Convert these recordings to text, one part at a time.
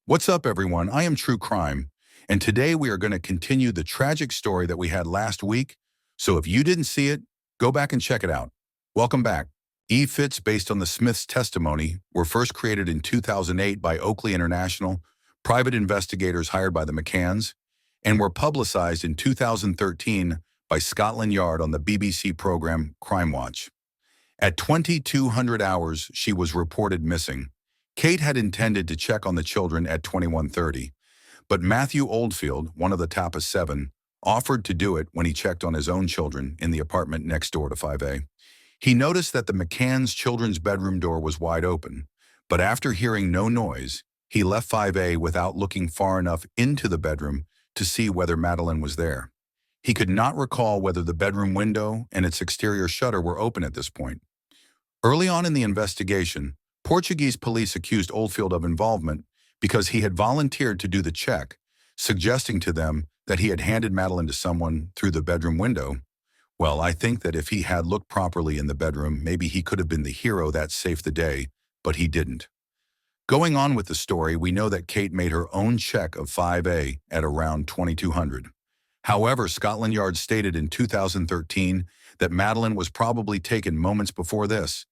What's up, everyone? I am True Crime, and today we are going to continue the tragic story that we had last week. So if you didn't see it, go back and check it out. Welcome back. E-fits based on the Smiths' testimony were first created in 2008 by Oakley International, private investigators hired by the McCann's, and were publicized in 2013 by Scotland Yard on the BBC program Crime Watch. At 2200 hours, she was reported missing. Kate had intended to check on the children at 21:30, but Matthew Oldfield, one of the Tapas 7, offered to do it when he checked on his own children in the apartment next door to 5A. He noticed that the McCann's children's bedroom door was wide open, but after hearing no noise, he left 5A without looking far enough into the bedroom to see whether Madeleine was there. He could not recall whether the bedroom window and its exterior shutter were open at this point. Early on in the investigation, Portuguese police accused Oldfield of involvement because he had volunteered to do the check, suggesting to them that he had handed Madeleine to someone through the bedroom window. Well, I think that if he had looked properly in the bedroom, maybe he could have been the hero that saved the day, but he didn't. Going on with the story, we know that Kate made her own check of 5A at around 2200. However, Scotland Yard stated in 2013 that Madeleine was probably taken moments before this.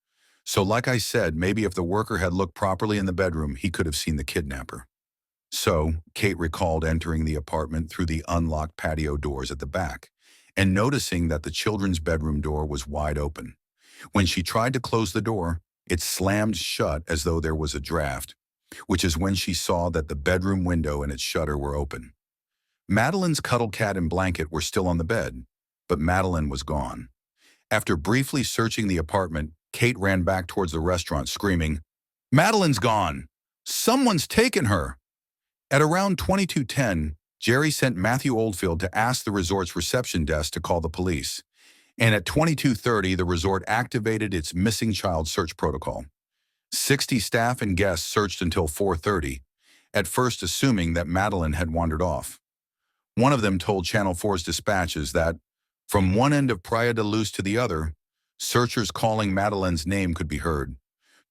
So like I said, maybe if the worker had looked properly in the bedroom, he could have seen the kidnapper. So, Kate recalled entering the apartment through the unlocked patio doors at the back and noticing that the children's bedroom door was wide open. When she tried to close the door, it slammed shut as though there was a draft, which is when she saw that the bedroom window and its shutter were open. Madeleine's cuddle cat and blanket were still on the bed, but Madeleine was gone. After briefly searching the apartment, Kate ran back towards the restaurant screaming, "Madeleine's gone! Someone's taken her!" At around 22:10, Jerry sent Matthew Oldfield to ask the resort's reception desk to call the police. And at 22:30, the resort activated its missing child search protocol. 60 staff and guests searched until 4:30, at first assuming that Madeleine had wandered off. One of them told Channel 4's dispatches that, from one end of Praia da Luz to the other, searchers calling Madeleine's name could be heard.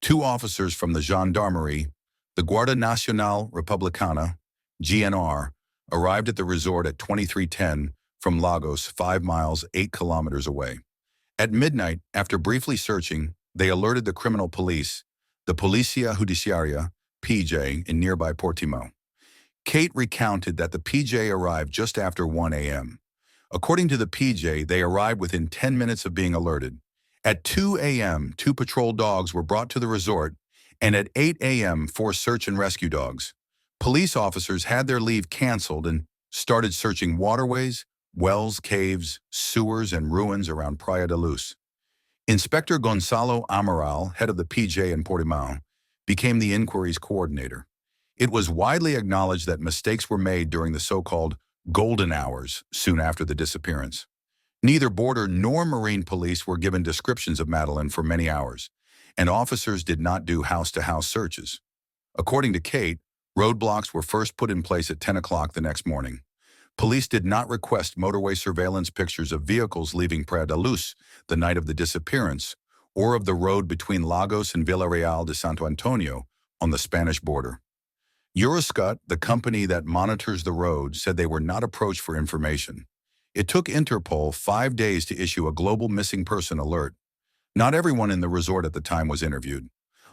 Two officers from the Gendarmerie, the Guarda Nacional Republicana, GNR, arrived at the resort at 23:10 from Lagos, 5 miles, 8 kilometers away. At midnight, after briefly searching, they alerted the criminal police, the Policia Judiciaria, PJ, in nearby Portimão. Kate recounted that the PJ arrived just after 1 a.m. According to the PJ, they arrived within 10 minutes of being alerted. At 2 a.m., 2 patrol dogs were brought to the resort, and at 8 a.m., 4 search and rescue dogs. Police officers had their leave canceled and started searching waterways, wells, caves, sewers, and ruins around Praia da Luz. Inspector Gonçalo Amaral, head of the PJ in Portimão, became the inquiry's coordinator. It was widely acknowledged that mistakes were made during the so-called golden hours soon after the disappearance. Neither border nor marine police were given descriptions of Madeleine for many hours, and officers did not do house-to-house searches. According to Kate, roadblocks were first put in place at 10 o'clock the next morning. Police did not request motorway surveillance pictures of vehicles leaving Praia da Luz the night of the disappearance, or of the road between Lagos and Villarreal de Santo Antonio on the Spanish border. Euroscut, the company that monitors the road, said they were not approached for information. It took Interpol 5 days to issue a global missing person alert. Not everyone in the resort at the time was interviewed.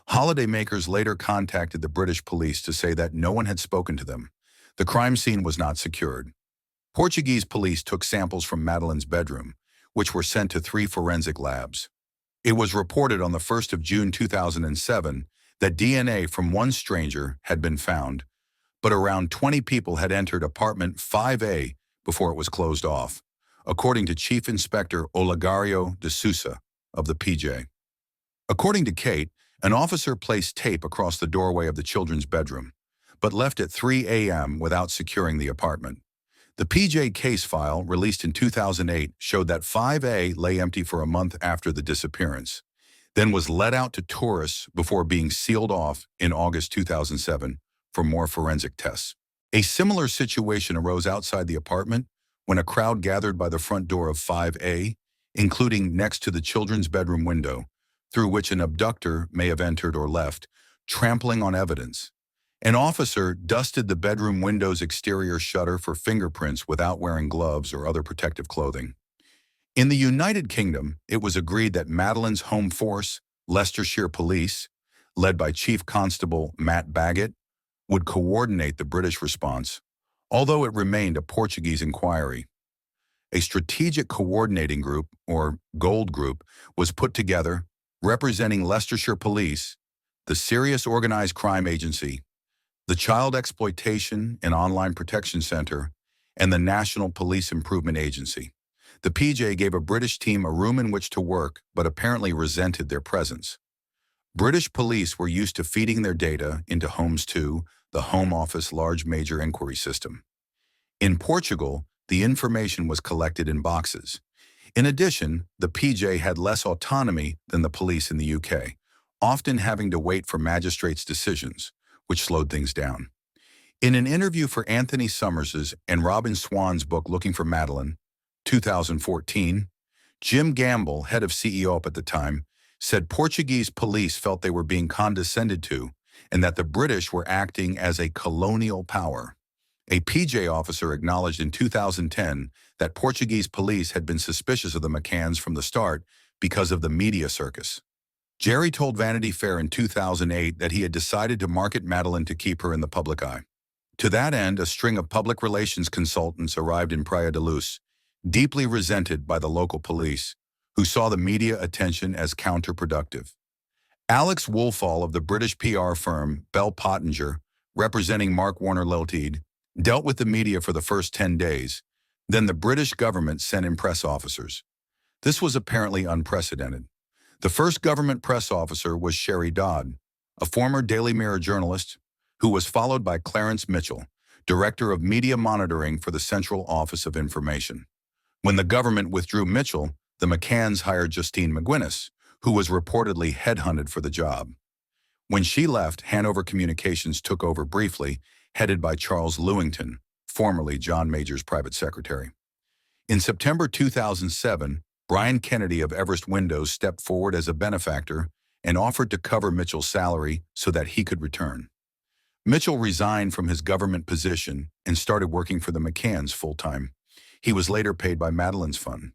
Holidaymakers later contacted the British police to say that no one had spoken to them. The crime scene was not secured. Portuguese police took samples from Madeleine's bedroom, which were sent to 3 forensic labs. It was reported on the 1st of June 2007 that DNA from one stranger had been found, but around 20 people had entered apartment 5A before it was closed off, according to Chief Inspector Olegario de Sousa of the PJ. According to Kate, an officer placed tape across the doorway of the children's bedroom, but left at 3 a.m. without securing the apartment. The PJ case file, released in 2008, showed that 5A lay empty for a month after the disappearance, then was let out to tourists before being sealed off in August 2007 for more forensic tests. A similar situation arose outside the apartment when a crowd gathered by the front door of 5A, including next to the children's bedroom window, through which an abductor may have entered or left, trampling on evidence. An officer dusted the bedroom window's exterior shutter for fingerprints without wearing gloves or other protective clothing. In the United Kingdom, it was agreed that Madeleine's home force, Leicestershire Police, led by Chief Constable Matt Baggett, would coordinate the British response, although it remained a Portuguese inquiry. A strategic coordinating group, or GOLD group, was put together, representing Leicestershire Police, the Serious Organized Crime Agency, the Child Exploitation and Online Protection Center, and the National Police Improvement Agency. The PJ gave a British team a room in which to work, but apparently resented their presence. British police were used to feeding their data into Homes 2, the Home Office Large Major Inquiry System. In Portugal, the information was collected in boxes. In addition, the PJ had less autonomy than the police in the UK, often having to wait for magistrates' decisions, which slowed things down. In an interview for Anthony Summers's and Robin Swan's book Looking for Madeleine, 2014, Jim Gamble, head of CEO at the time, said Portuguese police felt they were being condescended to and that the British were acting as a colonial power. A PJ officer acknowledged in 2010 that Portuguese police had been suspicious of the McCann's from the start because of the media circus. Jerry told Vanity Fair in 2008 that he had decided to market Madeleine to keep her in the public eye. To that end, a string of public relations consultants arrived in Praia da Luz, deeply resented by the local police, who saw the media attention as counterproductive. Alex Woolfall of the British PR firm Bell Pottinger, representing Mark Warner Limited, dealt with the media for the first 10 days. Then the British government sent in press officers. This was apparently unprecedented. The first government press officer was Sherry Dodd, a former Daily Mirror journalist, who was followed by Clarence Mitchell, Director of Media Monitoring for the Central Office of Information. When the government withdrew Mitchell, the McCann's hired Justine McGuinness, who was reportedly headhunted for the job. When she left, Hanover Communications took over briefly, headed by Charles Lewington, formerly John Major's private secretary. In September 2007, Brian Kennedy of Everest Windows stepped forward as a benefactor and offered to cover Mitchell's salary so that he could return. Mitchell resigned from his government position and started working for the McCann's full-time. He was later paid by Madeleine's fund.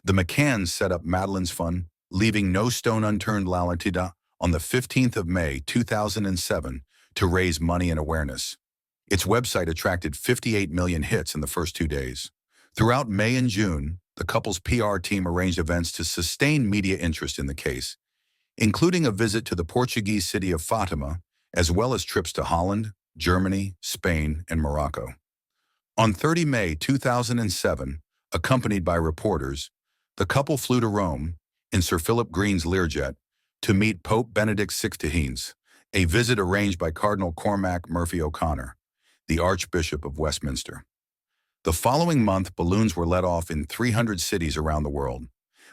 The McCann's set up Madeleine's fund, leaving no stone unturned Lalantida on the 15th of May 2007 to raise money and awareness. Its website attracted 58 million hits in the first 2 days. Throughout May and June, the couple's PR team arranged events to sustain media interest in the case, including a visit to the Portuguese city of Fatima, as well as trips to Holland, Germany, Spain, and Morocco. On 30 May 2007, accompanied by reporters, the couple flew to Rome in Sir Philip Green's Learjet to meet Pope Benedict XVI, a visit arranged by Cardinal Cormac Murphy O'Connor, the Archbishop of Westminster. The following month, balloons were let off in 300 cities around the world.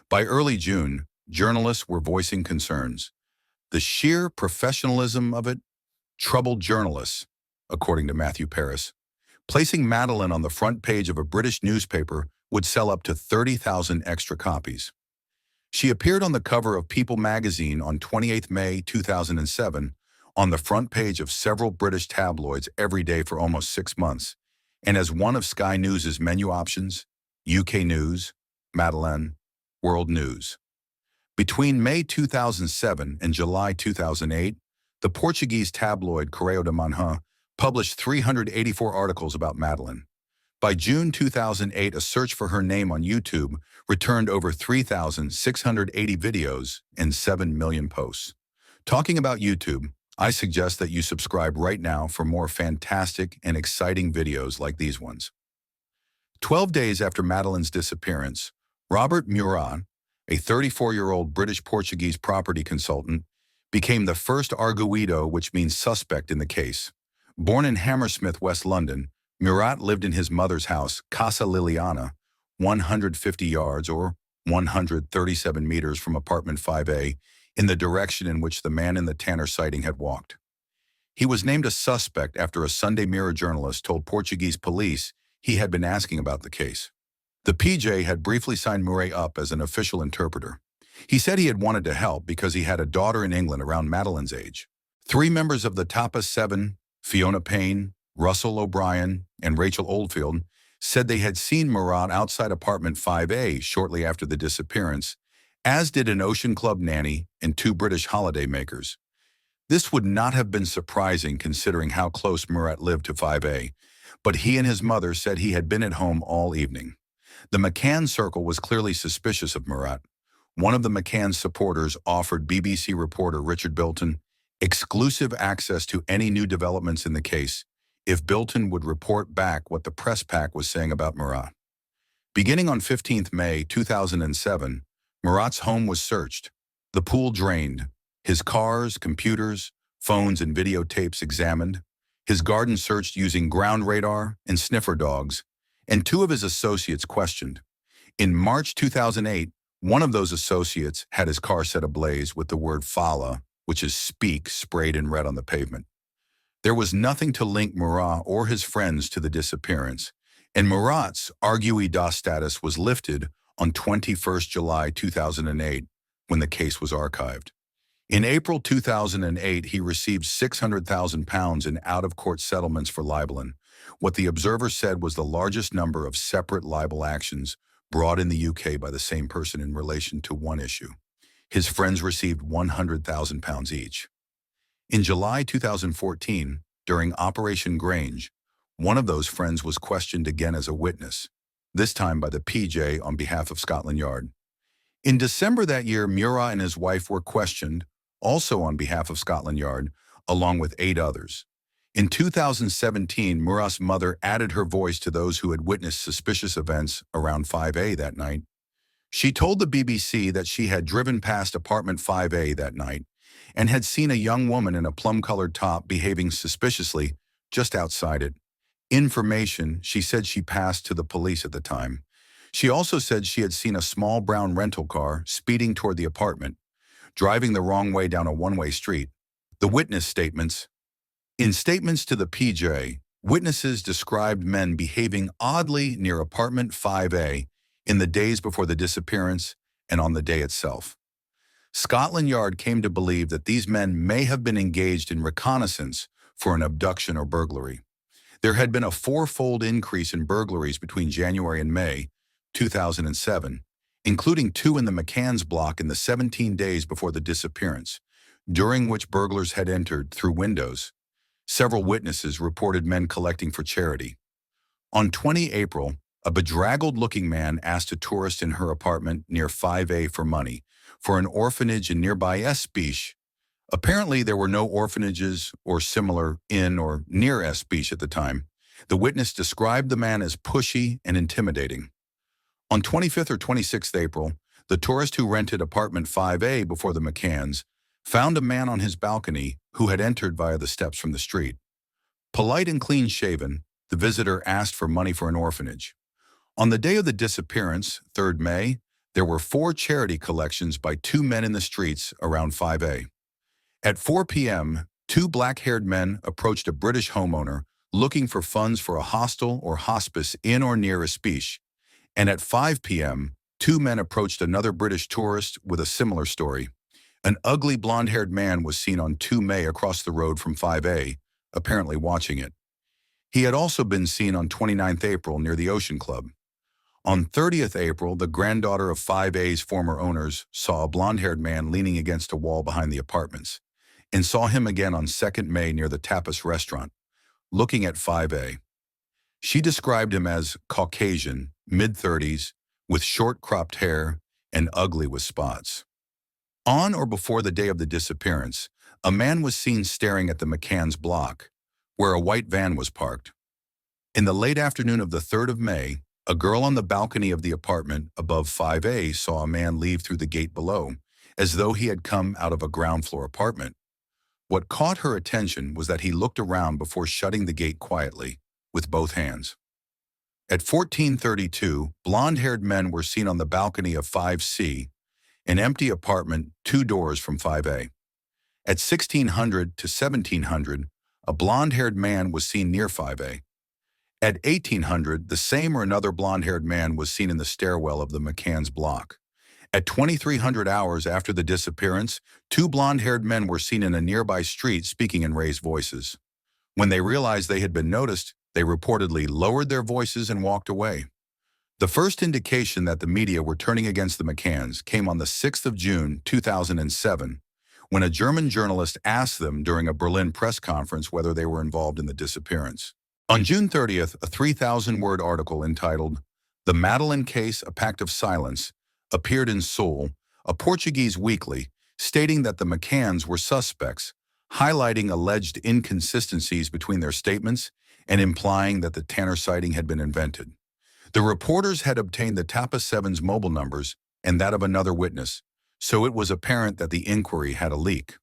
By early June, journalists were voicing concerns. The sheer professionalism of it troubled journalists, according to Matthew Paris. Placing Madeleine on the front page of a British newspaper would sell up to 30,000 extra copies. She appeared on the cover of People magazine on 28 May 2007, on the front page of several British tabloids every day for almost 6 months, and as one of Sky News's menu options, UK News, Madeleine, World News. Between May 2007 and July 2008, the Portuguese tabloid Correio da Manhã published 384 articles about Madeleine. By June 2008, a search for her name on YouTube returned over 3,680 videos and 7 million posts. Talking about YouTube, I suggest that you subscribe right now for more fantastic and exciting videos like these ones. 12 days after Madeleine's disappearance, Robert Murat, a 34-year-old British-Portuguese property consultant, became the first arguido, which means suspect, in the case. Born in Hammersmith, West London, Murat lived in his mother's house, Casa Liliana, 150 yards or 137 meters from apartment 5A, in the direction in which the man in the Tanner sighting had walked. He was named a suspect after a Sunday Mirror journalist told Portuguese police he had been asking about the case. The PJ had briefly signed Murray up as an official interpreter. He said he had wanted to help because he had a daughter in England around Madeleine's age. 3 members of the Tapas 7 Fiona Payne, Russell O'Brien, and Rachel Oldfield said they had seen Murat outside apartment 5A shortly after the disappearance, as did an Ocean Club nanny and two British holidaymakers. This would not have been surprising considering how close Murat lived to 5A, but he and his mother said he had been at home all evening. The McCann's circle was clearly suspicious of Murat. One of the McCann's supporters offered BBC reporter Richard Bilton exclusive access to any new developments in the case if Bilton would report back what the press pack was saying about Murat. Beginning on 15th May 2007, Murat's home was searched, the pool drained, his cars, computers, phones, and videotapes examined, his garden searched using ground radar and sniffer dogs, and two of his associates questioned. In March 2008, one of those associates had his car set ablaze with the word Fala, which is speak, sprayed in red on the pavement. There was nothing to link Murat or his friends to the disappearance, and Murat's argui das status was lifted on 21st July 2008 when the case was archived. In April 2008, he received £600,000 in out-of-court settlements for libelling, what the Observer said was the largest number of separate libel actions brought in the UK by the same person in relation to one issue. His friends received £100,000 each. In July 2014, during Operation Grange, one of those friends was questioned again as a witness, this time by the PJ on behalf of Scotland Yard. In December that year, Murat and his wife were questioned, also on behalf of Scotland Yard, along with 8 others. In 2017, Murat's mother added her voice to those who had witnessed suspicious events around 5A that night. She told the BBC that she had driven past apartment 5A that night and had seen a young woman in a plum-colored top behaving suspiciously just outside it. Information she said she passed to the police at the time. She also said she had seen a small brown rental car speeding toward the apartment, driving the wrong way down a one-way street. The witness statements. In statements to the PJ, witnesses described men behaving oddly near apartment 5A in the days before the disappearance and on the day itself. Scotland Yard came to believe that these men may have been engaged in reconnaissance for an abduction or burglary. There had been a 4-fold increase in burglaries between January and May 2007, including 2 in the McCann's block in the 17 days before the disappearance, during which burglars had entered through windows. Several witnesses reported men collecting for charity. On 20 April, a bedraggled-looking man asked a tourist in her apartment near 5A for money for an orphanage in nearby Esbeach. Apparently, there were no orphanages or similar in or near Esbeach at the time. The witness described the man as pushy and intimidating. On 25th or 26th April, the tourist who rented apartment 5A before the McCann's found a man on his balcony who had entered via the steps from the street. Polite and clean-shaven, the visitor asked for money for an orphanage. On the day of the disappearance, 3rd May, there were 4 charity collections by 2 men in the streets around 5A. At 4 p.m., 2 black-haired men approached a British homeowner looking for funds for a hostel or hospice in or near Esbeach, and at 5 p.m., 2 men approached another British tourist with a similar story. An ugly blonde-haired man was seen on 2 May across the road from 5A, apparently watching it. He had also been seen on 29th April near the Ocean Club. On 30th April, the granddaughter of 5A's former owners saw a blonde-haired man leaning against a wall behind the apartments, and saw him again on 2nd May near the Tapas restaurant, looking at 5A. She described him as Caucasian, mid-30s, with short cropped hair and ugly with spots. On or before the day of the disappearance, a man was seen staring at the McCann's block, where a white van was parked. In the late afternoon of the 3rd of May, a girl on the balcony of the apartment above 5A saw a man leave through the gate below, as though he had come out of a ground-floor apartment. What caught her attention was that he looked around before shutting the gate quietly, with both hands. At 14:32, blonde-haired men were seen on the balcony of 5C, an empty apartment 2 doors from 5A. At 1600 to 1700, a blonde-haired man was seen near 5A. At 1800, the same or another blonde-haired man was seen in the stairwell of the McCann's block. At 2300 hours after the disappearance, 2 blonde-haired men were seen in a nearby street speaking in raised voices. When they realized they had been noticed, they reportedly lowered their voices and walked away. The first indication that the media were turning against the McCanns came on the 6th of June, 2007, when a German journalist asked them during a Berlin press conference whether they were involved in the disappearance. On June 30th, a 3,000-word article entitled "The Madeleine Case, A Pact of Silence" appeared in Sol, a Portuguese weekly, stating that the McCanns were suspects, highlighting alleged inconsistencies between their statements and implying that the Tanner sighting had been invented. The reporters had obtained the Tapa 7's mobile numbers and that of another witness, so it was apparent that the inquiry had a leak.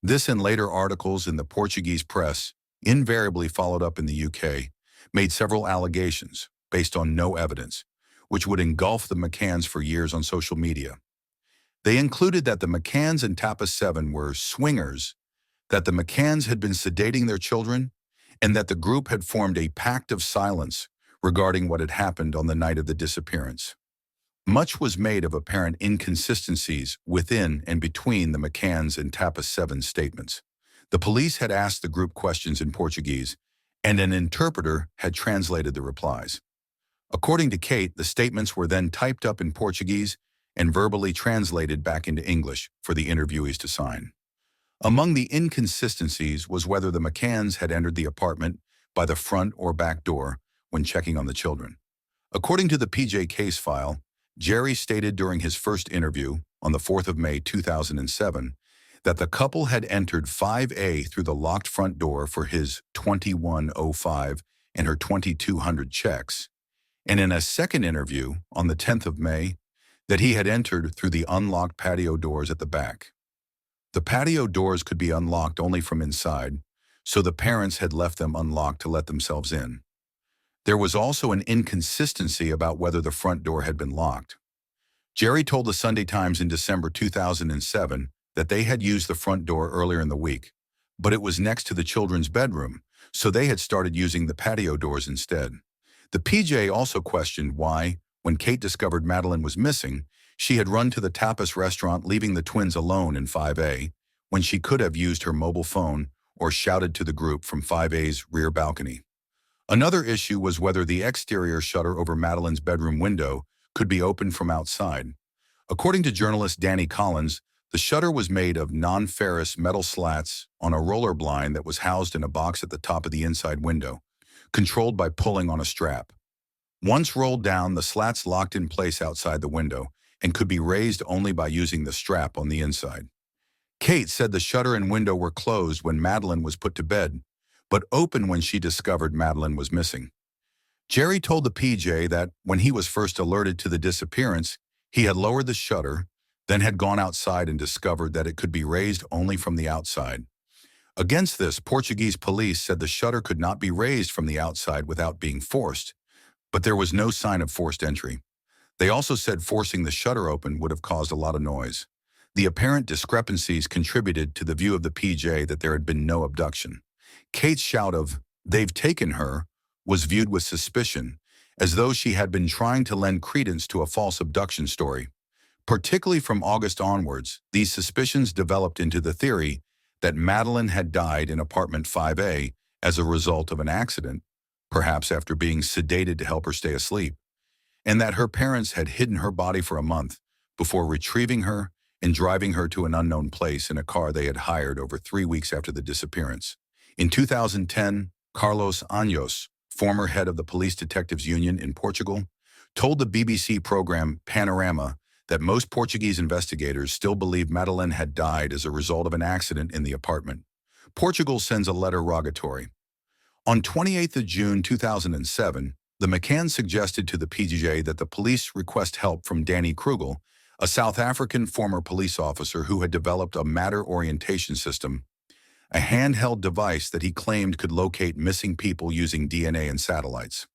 This and later articles in the Portuguese press, invariably followed up in the UK, made several allegations, based on no evidence, which would engulf the McCanns for years on social media. They included that the McCanns and Tapa 7 were swingers, that the McCanns had been sedating their children, and that the group had formed a pact of silence regarding what had happened on the night of the disappearance. Much was made of apparent inconsistencies within and between the McCanns and Tapa 7 statements. The police had asked the group questions in Portuguese, and an interpreter had translated the replies. According to Kate, the statements were then typed up in Portuguese and verbally translated back into English for the interviewees to sign. Among the inconsistencies was whether the McCanns had entered the apartment by the front or back door when checking on the children. According to the PJ case file, Jerry stated during his first interview on the 4th of May 2007 that the couple had entered 5A through the locked front door for his 2105 and her 2200 checks, and in a second interview on the 10th of May that he had entered through the unlocked patio doors at the back. The patio doors could be unlocked only from inside, so the parents had left them unlocked to let themselves in. There was also an inconsistency about whether the front door had been locked. Jerry told the Sunday Times in December 2007 that they had used the front door earlier in the week, but it was next to the children's bedroom, so they had started using the patio doors instead. The PJ also questioned why, when Kate discovered Madeleine was missing, she had run to the tapas restaurant, leaving the twins alone in 5A, when she could have used her mobile phone or shouted to the group from 5A's rear balcony. Another issue was whether the exterior shutter over Madeleine's bedroom window could be opened from outside. According to journalist Danny Collins, the shutter was made of non-ferrous metal slats on a roller blind that was housed in a box at the top of the inside window, controlled by pulling on a strap. Once rolled down, the slats locked in place outside the window and could be raised only by using the strap on the inside. Kate said the shutter and window were closed when Madeleine was put to bed, but open when she discovered Madeleine was missing. Jerry told the PJ that when he was first alerted to the disappearance, he had lowered the shutter, then had gone outside and discovered that it could be raised only from the outside. Against this, Portuguese police said the shutter could not be raised from the outside without being forced, but there was no sign of forced entry. They also said forcing the shutter open would have caused a lot of noise. The apparent discrepancies contributed to the view of the PJ that there had been no abduction. Kate's shout of, "They've taken her," was viewed with suspicion, as though she had been trying to lend credence to a false abduction story. Particularly from August onwards, these suspicions developed into the theory that Madeleine had died in apartment 5A as a result of an accident, perhaps after being sedated to help her stay asleep, and that her parents had hidden her body for a month before retrieving her and driving her to an unknown place in a car they had hired over 3 weeks after the disappearance. In 2010, Carlos Anjos, former head of the Police Detectives Union in Portugal, told the BBC program Panorama that most Portuguese investigators still believe Madeleine had died as a result of an accident in the apartment. Portugal sends a letter rogatory. On 28th of June 2007, the McCanns suggested to the PJ that the police request help from Danny Krugel, a South African former police officer who had developed a matter orientation system, a handheld device that he claimed could locate missing people using DNA and satellites.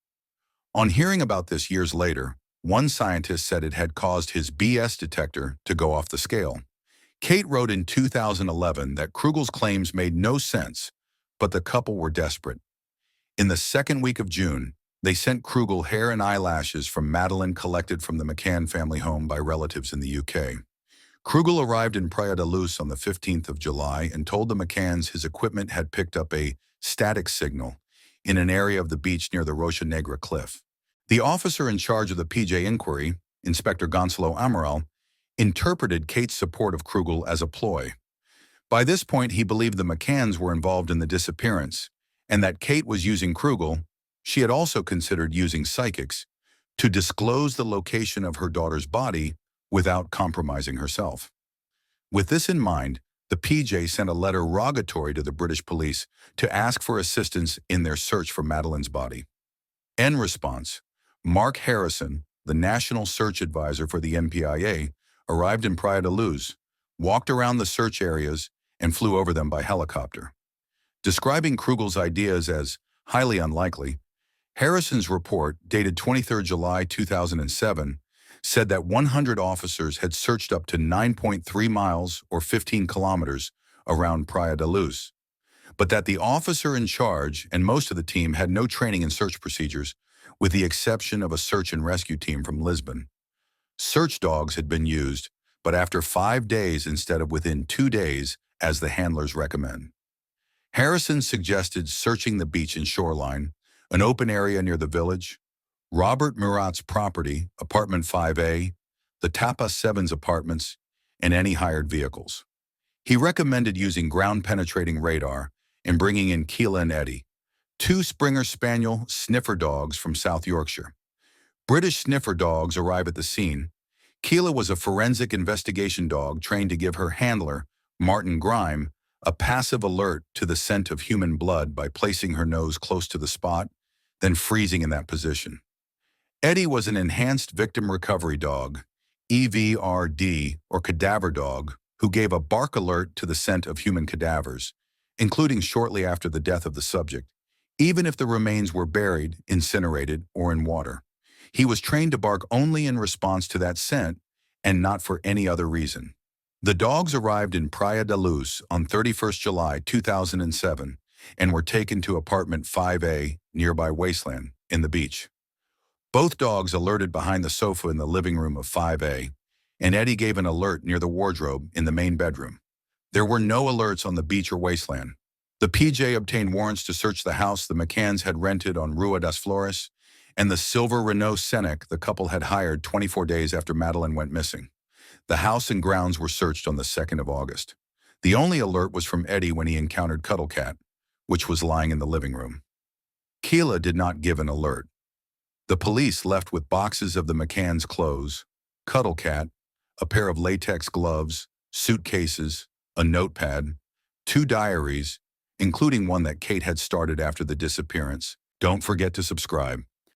On hearing about this years later, one scientist said it had caused his BS detector to go off the scale. Kate wrote in 2011 that Krugel's claims made no sense, but the couple were desperate. In the second week of June, they sent Krugel hair and eyelashes from Madeleine collected from the McCann family home by relatives in the UK. Krugel arrived in Praia da Luz on the 15th of July and told the McCanns his equipment had picked up a static signal in an area of the beach near the Rocha Negra cliff. The officer in charge of the PJ inquiry, Inspector Gonzalo Amaral, interpreted Kate's support of Krugel as a ploy. By this point, he believed the McCanns were involved in the disappearance, and that Kate was using Krugel. She had also considered using psychics to disclose the location of her daughter's body without compromising herself. With this in mind, the PJ sent a letter rogatory to the British police to ask for assistance in their search for Madeleine's body. In response, Mark Harrison, the National Search Advisor for the MPIA, arrived in Praia da Luz, walked around the search areas, and flew over them by helicopter. Describing Krugel's ideas as highly unlikely, Harrison's report, dated 23 July 2007, said that 100 officers had searched up to 9.3 miles or 15 kilometers around Praia da Luz, but that the officer in charge and most of the team had no training in search procedures, with the exception of a search and rescue team from Lisbon. Search dogs had been used, but after 5 days instead of within 2 days, as the handlers recommend. Harrison suggested searching the beach and shoreline, an open area near the village, Robert Murat's property, apartment 5A, the Tapa 7's apartments, and any hired vehicles. He recommended using ground-penetrating radar and bringing in Keela and Eddie, 2 Springer Spaniel sniffer dogs from South Yorkshire. British sniffer dogs arrive at the scene. Keela was a forensic investigation dog trained to give her handler, Martin Grime, a passive alert to the scent of human blood by placing her nose close to the spot, then freezing in that position. Eddie was an enhanced victim recovery dog, EVRD, or cadaver dog, who gave a bark alert to the scent of human cadavers, including shortly after the death of the subject, even if the remains were buried, incinerated, or in water. He was trained to bark only in response to that scent and not for any other reason. The dogs arrived in Praia da Luz on 31 July 2007 and were taken to apartment 5A, nearby Wasteland, in the beach. Both dogs alerted behind the sofa in the living room of 5A, and Eddie gave an alert near the wardrobe in the main bedroom. There were no alerts on the beach or Wasteland. The PJ obtained warrants to search the house the McCanns had rented on Rua das Flores and the silver Renault Scenic the couple had hired 24 days after Madeleine went missing. The house and grounds were searched on the 2nd of August. The only alert was from Eddie when he encountered Cuddlecat, which was lying in the living room. Keela did not give an alert. The police left with boxes of the McCann's clothes, Cuddlecat, a pair of latex gloves, suitcases, a notepad, 2 diaries, including one that Kate had started after the disappearance. Don't forget to subscribe.